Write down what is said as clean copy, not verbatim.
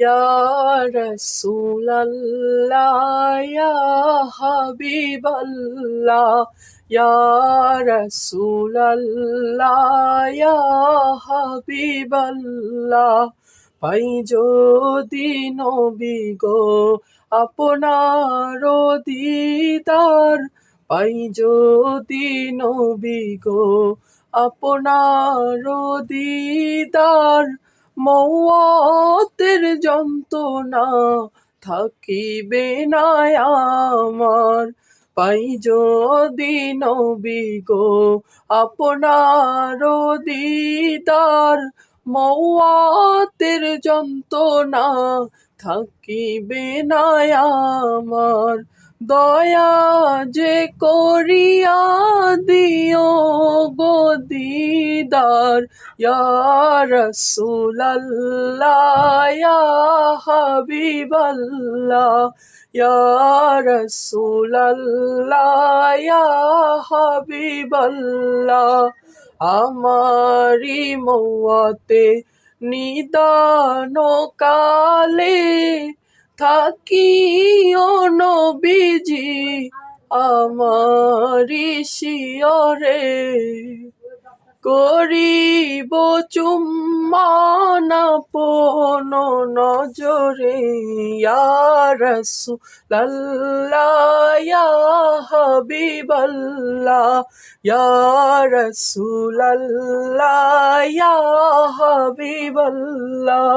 Ya Rasulallah, Ya Habiballah, Ya Rasulallah, Ya Habiballah, পাই যদি নবী গো আপনার দিদার, পাই যদি নবী গো আপনার দিদার, মওয়াতের যন্ত্রণা থাকিবে না আমার, পাই যদি নবী গো আপনার দিদার, মওয়াতের যন্ত্রণা থাকিবে না আমার, দয়া যে করিয়া দিও গো দিদার, ইয়া রাসূলাল্লাহ, ইয়া হাবিবাল্লাহ, ইয়া রাসূলাল্লাহ, ইয়া হাবিবাল্লাহ, আমারি মওয়াতে নিদান কালে থাকিও নবীজি আমারি শিয়রে, করিব চুম্বন আপন নজরে, ইয়া রাসূলাল্লাহ, ইয়া হাবিবাল্লাহ, ইয়া রাসূলাল্লাহ, ইয়া হাবিবাল্লাহ।